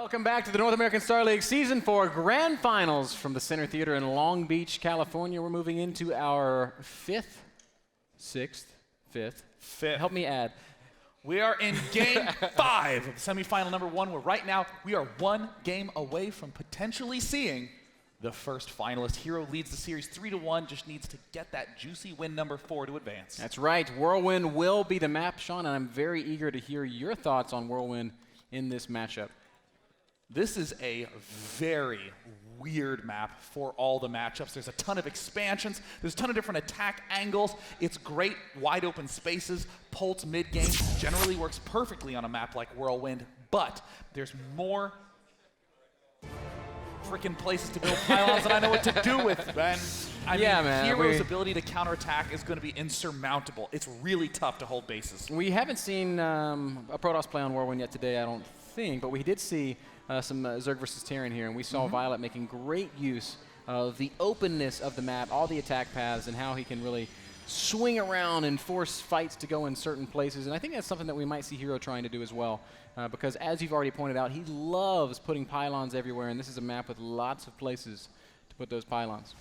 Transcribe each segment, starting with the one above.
Welcome back to the North American Star League Season 4 Grand Finals from the Center Theater in Long Beach, California. We're moving into our fifth. Help me add. We are in Game 5 of semifinal number 1, where right now we are one game away from potentially seeing the first finalist. Hero leads the series 3-1, just needs to get that juicy win number 4 to advance. That's right. Whirlwind will be the map, Sean, and I'm very eager to hear your thoughts on Whirlwind in this matchup. This is a very weird map for all the matchups. There's a ton of expansions. There's a ton of different attack angles. It's great wide open spaces. Polt's mid game generally works perfectly on a map like Whirlwind, but there's more freaking places to build pylons than I know what to do with. And I mean, Hero's ability to counterattack is going to be insurmountable. It's really tough to hold bases. We haven't seen a Protoss play on Whirlwind yet today, I don't think, but we did see some Zerg versus Terran here, and we saw Violet making great use of the openness of the map, all the attack paths, and how he can really swing around and force fights to go in certain places. And I think that's something that we might see Hero trying to do as well, because as you've already pointed out, he loves putting pylons everywhere, and this is a map with lots of places to put those pylons.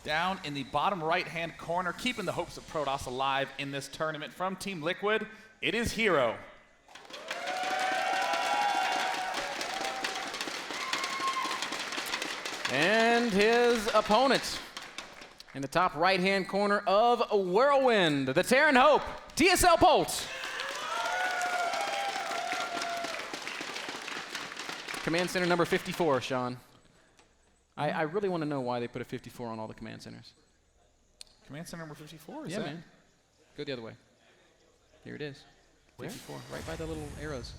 Down in the bottom right-hand corner, keeping the hopes of Protoss alive in this tournament from Team Liquid, it is Hero. And his opponent in the top right-hand corner of Whirlwind, the Terran Hope, TSL Polt. Command center number 54, Sean. I really want to know why they put a 54 on all the command centers. Command center number 54? Yeah, man. Go the other way. Here it is. 54, right by the little arrows.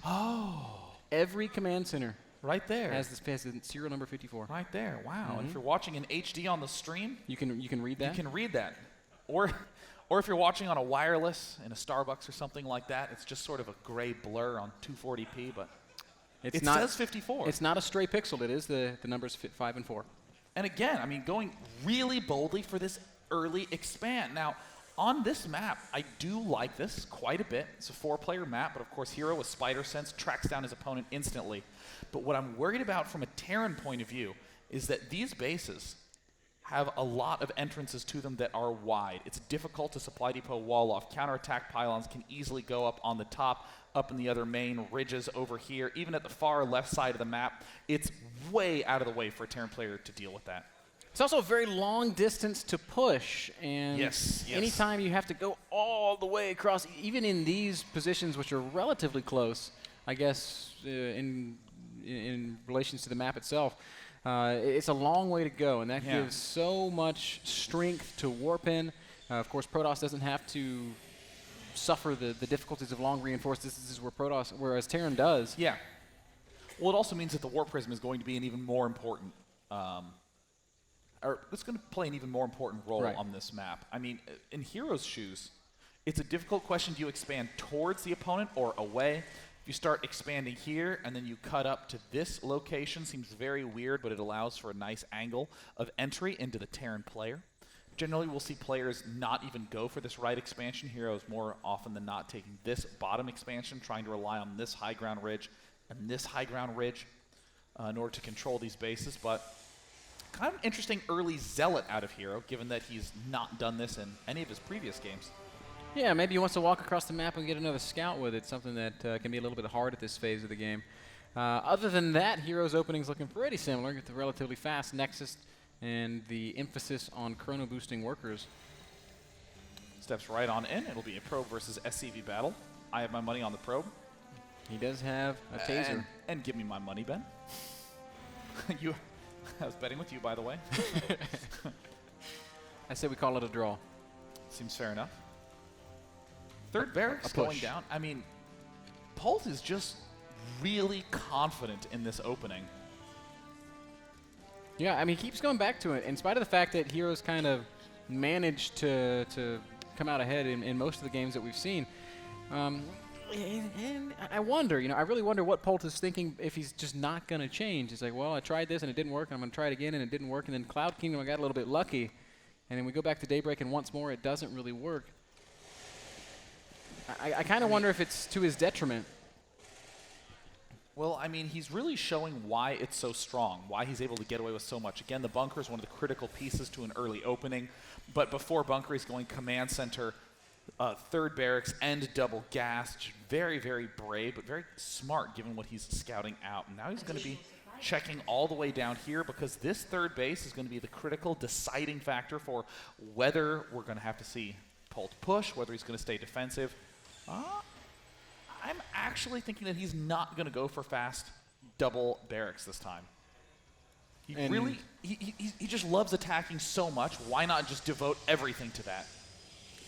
Oh. Every command center right there has the serial number 54. Right there. Wow. And if you're watching in HD on the stream, you can read that. You can read that. Or if you're watching on a wireless in a Starbucks or something like that, it's just sort of a gray blur on 240p, but it says 54. It's not a stray pixel. It is the numbers 5 and 4. And again, I mean, going really boldly for this early expand. Now, on this map, I do like this quite a bit. It's a 4-player map, but of course, Hero with Spider Sense tracks down his opponent instantly. But what I'm worried about from a Terran point of view is that these bases have a lot of entrances to them that are wide. It's difficult to supply depot wall off. Counterattack pylons can easily go up on the top, up in the other main ridges over here. Even at the far left side of the map, it's way out of the way for a Terran player to deal with that. It's also a very long distance to push, and anytime you have to go all the way across, even in these positions which are relatively close, I guess, in relations to the map itself, it's a long way to go, and that gives so much strength to warp in. Of course, Protoss doesn't have to suffer the difficulties of long reinforced distances whereas Terran does. Yeah. Well, it also means that the Warp Prism is going to be an even more important or it's going to play an even more important role on this map. I mean, in Hero's shoes, it's a difficult question. Do you expand towards the opponent or away? If you start expanding here and then you cut up to this location, seems very weird, but it allows for a nice angle of entry into the Terran player. Generally, we'll see players not even go for this right expansion. Heroes more often than not taking this bottom expansion, trying to rely on this high ground ridge and this high ground ridge in order to control these bases. But kind of an interesting early zealot out of Hero, given that he's not done this in any of his previous games. Yeah, maybe he wants to walk across the map and get another scout with it, something that can be a little bit hard at this phase of the game. Other than that, Hero's opening's looking pretty similar, with the relatively fast Nexus and the emphasis on chrono boosting workers. Steps right on in. It'll be a probe versus SCV battle. I have my money on the probe. He does have a taser. And give me my money, Ben. I was betting with you, by the way. I say we call it a draw. Seems fair enough. Third barracks going down. I mean, Polt is just really confident in this opening. Yeah, I mean, he keeps going back to it. In spite of the fact that Hero's kind of managed to come out ahead in most of the games that we've seen. And I wonder, I really wonder what Polt is thinking if he's just not going to change. He's like, well, I tried this and it didn't work, and I'm going to try it again and it didn't work. And then Cloud Kingdom, I got a little bit lucky. And then we go back to Daybreak and once more it doesn't really work. I kind of wonder if it's to his detriment. Well, I mean, he's really showing why it's so strong, why he's able to get away with so much. Again, the bunker is one of the critical pieces to an early opening, but before bunker, he's going command center, third barracks, and double gas. Very, very brave, but very smart given what he's scouting out. And now he's going to be checking all the way down here because this third base is going to be the critical deciding factor for whether we're going to have to see Polt push, whether he's going to stay defensive. I'm actually thinking that he's not going to go for fast double barracks this time. He just loves attacking so much. Why not just devote everything to that?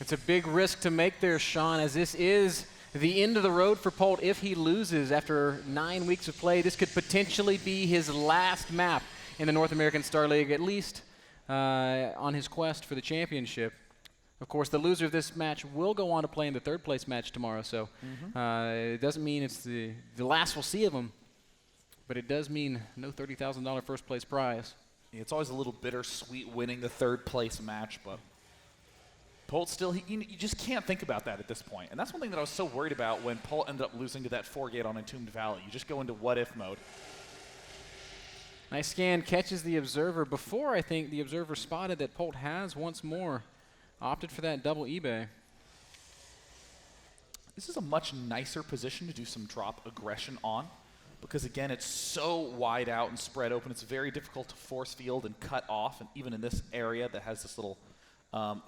It's a big risk to make there, Sean, as this is the end of the road for Polt. If he loses after 9 weeks of play, this could potentially be his last map in the North American Star League, at least on his quest for the championship. Of course, the loser of this match will go on to play in the third place match tomorrow, so it doesn't mean it's the last we'll see of him, but it does mean no $30,000 first place prize. It's always a little bittersweet winning the third place match, but Polt still, you just can't think about that at this point. And that's one thing that I was so worried about when Polt ended up losing to that 4-gate on Entombed Valley. You just go into what-if mode. Nice scan, catches the Observer before I think the Observer spotted that Polt has once more opted for that double eBay. This is a much nicer position to do some drop aggression on because, again, it's so wide out and spread open. It's very difficult to force field and cut off, and even in this area that has this little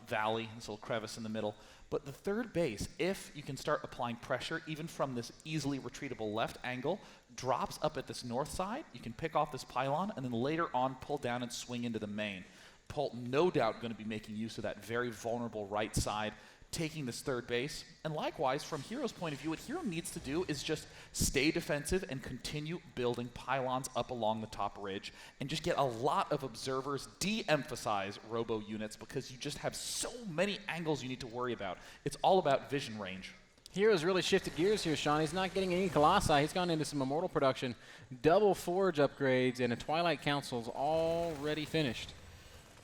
valley, this little crevice in the middle. But the third base, if you can start applying pressure, even from this easily retreatable left angle, drops up at this north side. You can pick off this pylon and then later on pull down and swing into the main. Polt no doubt going to be making use of that very vulnerable right side, taking this third base. And likewise, from Hero's point of view, what Hero needs to do is just stay defensive and continue building pylons up along the top ridge and just get a lot of observers, de-emphasize robo units because you just have so many angles you need to worry about. It's all about vision range. Hero's really shifted gears here, Sean. He's not getting any Colossi. He's gone into some Immortal production, double Forge upgrades, and a Twilight Council's already finished.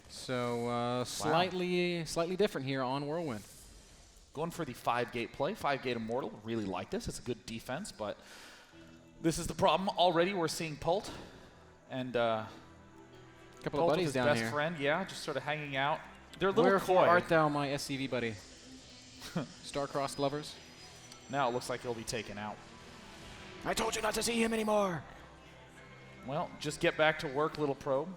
So slightly different here on Whirlwind. Going for the 5-gate play. 5-gate Immortal. Really like this. It's a good defense, but this is the problem. Already we're seeing Polt and a couple Polt of buddies his down best here. friend, yeah, just sort of hanging out. They're a little Wherefore coy. art thou, my SCV buddy? Star-crossed lovers. Now it looks like he'll be taken out. I told you not to see him anymore. Well, just get back to work, little probe.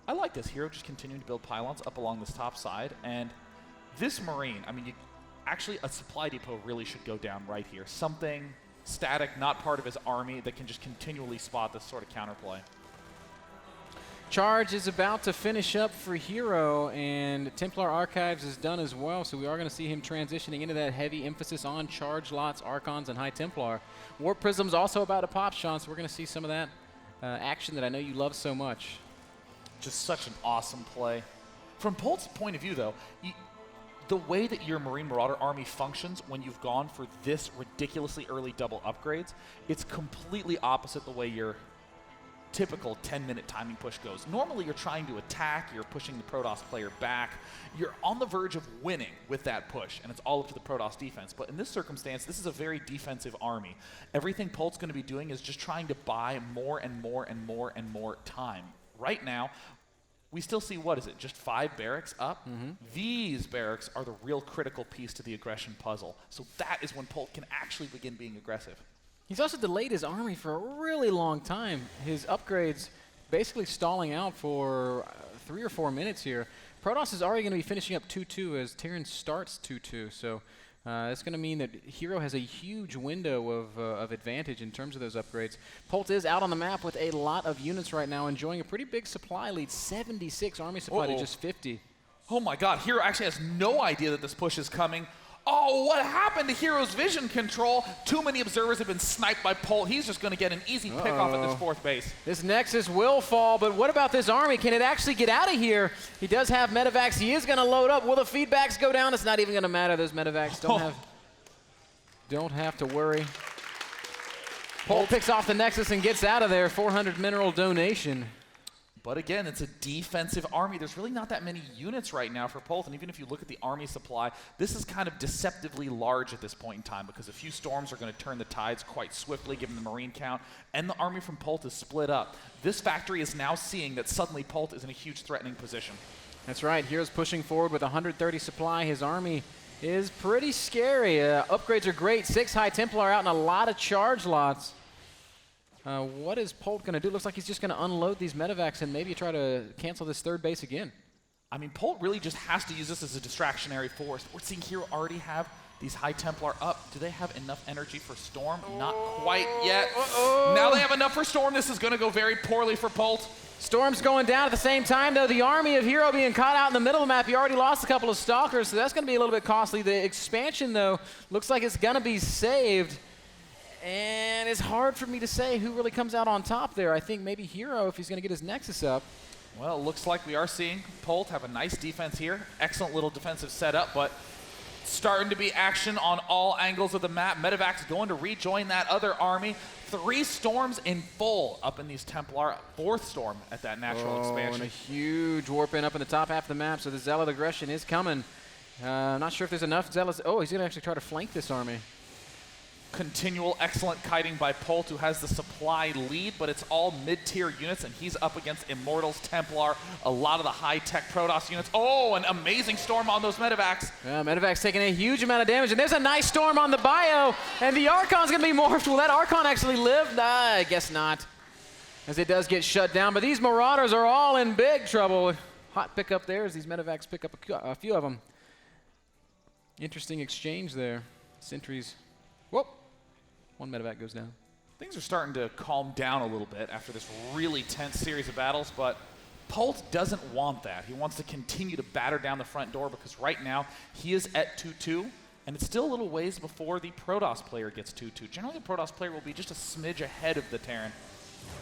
I like this. Hero just continuing to build pylons up along this top side. And this Marine, I mean, actually a supply depot really should go down right here. Something static, not part of his army, that can just continually spot this sort of counterplay. Charge is about to finish up for Hero, and Templar Archives is done as well, so we are going to see him transitioning into that heavy emphasis on Charge Lots, Archons, and High Templar. Warp Prism's also about to pop, Sean, so we're going to see some of that action that I know you love so much. Just such an awesome play. From Polt's point of view, though, the way that your Marine Marauder army functions when you've gone for this ridiculously early double upgrades, it's completely opposite the way your typical 10-minute timing push goes. Normally, you're trying to attack, you're pushing the Protoss player back, you're on the verge of winning with that push, and it's all up to the Protoss defense. But in this circumstance, this is a very defensive army. Everything Polt's going to be doing is just trying to buy more and more and more and more time. Right now, we still see, what is it, just 5 barracks up? These barracks are the real critical piece to the aggression puzzle. So that is when Polt can actually begin being aggressive. He's also delayed his army for a really long time. His upgrades basically stalling out for 3 or 4 minutes here. Protoss is already going to be finishing up 2-2 as Terran starts 2-2. So it's going to mean that Hero has a huge window of advantage in terms of those upgrades. Polt is out on the map with a lot of units right now, enjoying a pretty big supply lead, 76 army supply to just 50. Oh my god, Hero actually has no idea that this push is coming. Oh, what happened to Hero's vision control? Too many observers have been sniped by Polt. He's just going to get an easy pick-off at this 4th base. This Nexus will fall, but what about this army? Can it actually get out of here? He does have medevacs. He is going to load up. Will the feedbacks go down? It's not even going to matter. Those medevacs don't have to worry. Polt picks off the Nexus and gets out of there. 400 mineral donation. But again, it's a defensive army. There's really not that many units right now for Polt, and even if you look at the army supply, this is kind of deceptively large at this point in time because a few storms are going to turn the tides quite swiftly given the marine count, and the army from Polt is split up. This factory is now seeing that suddenly Polt is in a huge threatening position. That's right. Hero's pushing forward with 130 supply. His army is pretty scary. Upgrades are great. 6 High Templar out and a lot of charge lots. What is Polt going to do? Looks like he's just going to unload these medevacs and maybe try to cancel this third base again. I mean, Polt really just has to use this as a distractionary force. We're seeing Hero already have these High Templar up. Do they have enough energy for Storm? Not quite yet. Now they have enough for Storm. This is going to go very poorly for Polt. Storm's going down at the same time, though. The army of Hero being caught out in the middle of the map. He already lost a couple of Stalkers, so that's going to be a little bit costly. The expansion, though, looks like it's going to be saved. And it's hard for me to say who really comes out on top there. I think maybe Hero if he's going to get his Nexus up. Well, it looks like we are seeing Polt have a nice defense here. Excellent little defensive setup, but starting to be action on all angles of the map. Medevac's going to rejoin that other army. 3 storms in full up in these Templar. 4th storm at that natural expansion. And a huge warp in up in the top half of the map, so the Zealot aggression is coming. Not sure if there's enough Zealots. Oh, he's going to actually try to flank this army. Continual excellent kiting by Polt, who has the supply lead, but it's all mid-tier units, and he's up against Immortals, Templar, a lot of the high-tech Protoss units. Oh, an amazing storm on those medevacs. Yeah, medevacs taking a huge amount of damage, and there's a nice storm on the bio, and the Archon's going to be morphed. Will that Archon actually live? I guess not, as it does get shut down, but these Marauders are all in big trouble. Hot pickup there as these medevacs pick up a few of them. Interesting exchange there. Sentries. Whoop. 1 medevac goes down. Things are starting to calm down a little bit after this really tense series of battles, but Polt doesn't want that. He wants to continue to batter down the front door because right now he is at 2-2, and it's still a little ways before the Protoss player gets 2-2. Generally, the Protoss player will be just a smidge ahead of the Terran.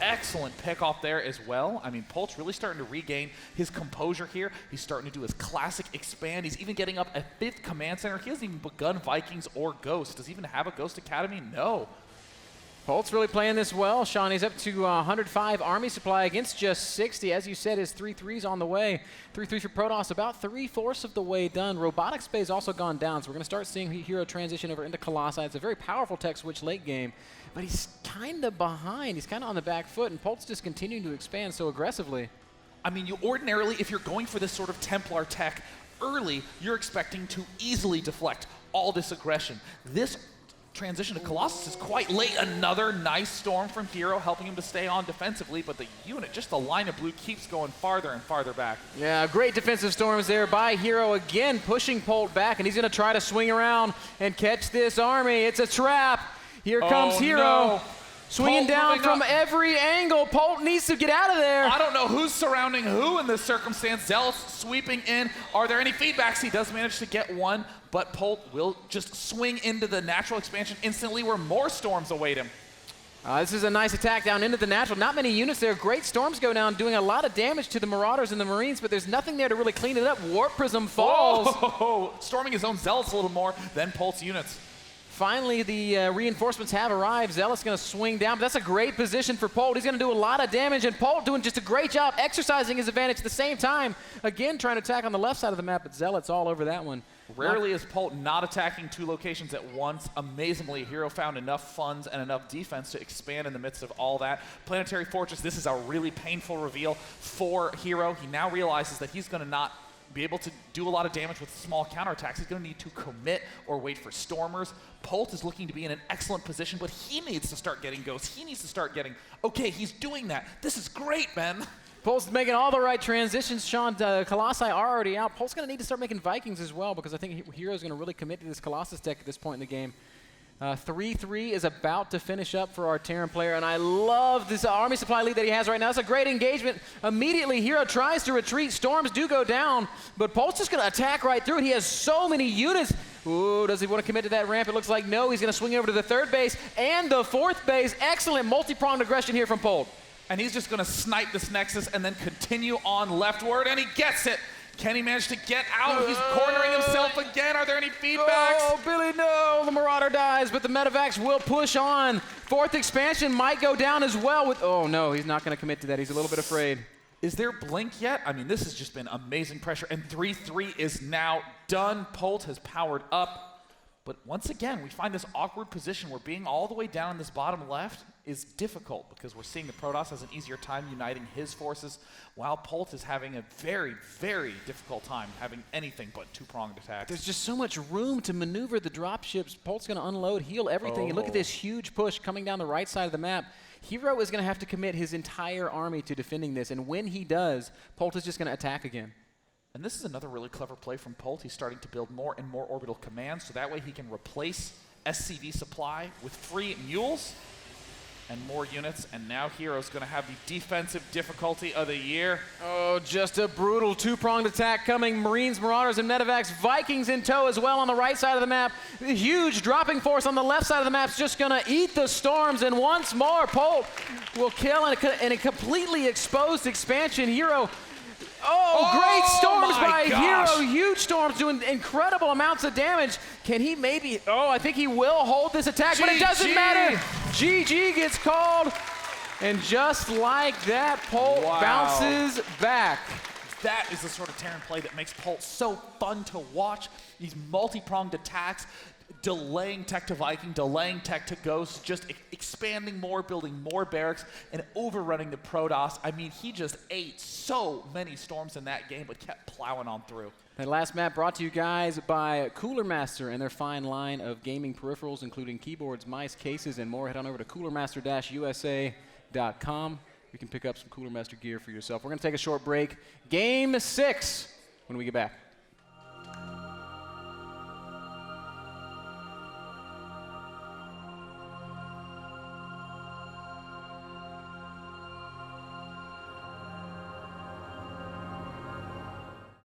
Excellent pick off there as well. I mean, Polt's really starting to regain his composure here. He's starting to do his classic expand. He's even getting up a 5th command center. He hasn't even begun Vikings or Ghost. Does he even have a Ghost Academy? No. Polt's really playing this well, Sean. He's up to 105 army supply against just 60. As you said, his 3-3's on the way. 3-3 for Protoss, about 3/4 of the way done. Robotics Bay's also gone down, so we're going to start seeing Hero transition over into Colossi. It's a very powerful tech switch late game, but he's kind of behind. He's kind of on the back foot, and Polt's just continuing to expand so aggressively. I mean, you ordinarily, if you're going for this sort of Templar tech early, you're expecting to easily deflect all this aggression. This transition to Colossus is quite late. Another nice storm from Hero helping him to stay on defensively, but the unit, just the line of blue, keeps going farther and farther back. Yeah, great defensive storms there by Hero, again pushing Polt back, and he's going to try to swing around and catch this army. It's a trap. Here comes Hero. No. Swinging down from every angle. Polt needs to get out of there. I don't know who's surrounding who in this circumstance. Zealots sweeping in. Are there any feedbacks? He does manage to get one, but Polt will just swing into the natural expansion instantly where more storms await him. This is a nice attack down into the natural. Not many units there. Great storms go down, doing a lot of damage to the Marauders and the Marines, but there's nothing there to really clean it up. Warp Prism falls. Oh, storming his own Zealots a little more than Polt's units. Finally, the reinforcements have arrived. Zealot's going to swing down, but that's a great position for Polt. He's going to do a lot of damage, and Polt doing just a great job exercising his advantage at the same time. Again, trying to attack on the left side of the map, but Zealot's all over that one. Rarely is Polt not attacking 2 locations at once. Amazingly, Hero found enough funds and enough defense to expand in the midst of all that. Planetary Fortress, this is a really painful reveal for Hero. He now realizes that he's going to not be able to do a lot of damage with small counterattacks. He's going to need to commit or wait for Stormers. Polt is looking to be in an excellent position, but he needs to start getting Ghosts. He needs to start getting, okay, he's doing that. This is great, man. Polt's making all the right transitions. Sean, Colossi are already out. Polt's going to need to start making Vikings as well, because I think Hero's going to really commit to this Colossus deck at this point in the game. 3-3 is about to finish up for our Terran player, and I love this army supply lead that he has right now. It's a great engagement. Immediately, Hero tries to retreat. Storms do go down, but Polt's just going to attack right through it. He has so many units. Ooh, does he want to commit to that ramp? It looks like no. He's going to swing over to the 3rd base and the 4th base. Excellent multi-pronged aggression here from Polt. And he's just going to snipe this Nexus and then continue on leftward, and he gets it. Can he manage to get out? He's cornering himself again. Are there any feedbacks? Oh, Billy, no. The Marauder dies, but the medevacs will push on. 4th expansion might go down as well. Oh, no, he's not going to commit to that. He's a little bit afraid. Is there blink yet? I mean, this has just been amazing pressure, and 3-3 is now done. Polt has powered up, but once again, we find this awkward position where being all the way down in this bottom left is difficult because we're seeing the Protoss has an easier time uniting his forces, while Polt is having a very, very difficult time having anything but two-pronged attacks. There's just so much room to maneuver the dropships. Polt's going to unload, heal everything, and look at this huge push coming down the right side of the map. Hero is going to have to commit his entire army to defending this, and when he does, Polt is just going to attack again. And this is another really clever play from Polt. He's starting to build more and more orbital commands, so that way he can replace SCV supply with free mules and more units, and now Hero's going to have the defensive difficulty of the year. Oh, just a brutal two-pronged attack coming. Marines, Marauders, and Medevacs. Vikings in tow as well on the right side of the map. The huge dropping force on the left side of the map is just going to eat the storms, and once more, Polt will kill in a completely exposed expansion. Hero. Oh, great storms by Hero. Huge storms doing incredible amounts of damage. Can he maybe... Oh, I think he will hold this attack, but it doesn't matter. GG gets called. And just like that, Polt bounces back. That is the sort of Terran play that makes Polt so fun to watch. These multi-pronged attacks, delaying tech to Viking, delaying tech to Ghost, just expanding more, building more barracks, and overrunning the Protoss. I mean, he just ate so many storms in that game, but kept plowing on through. That last map brought to you guys by Cooler Master and their fine line of gaming peripherals, including keyboards, mice, cases, and more. Head on over to coolermaster-usa.com. You can pick up some Cooler Master gear for yourself. We're going to take a short break. Game 6 when we get back.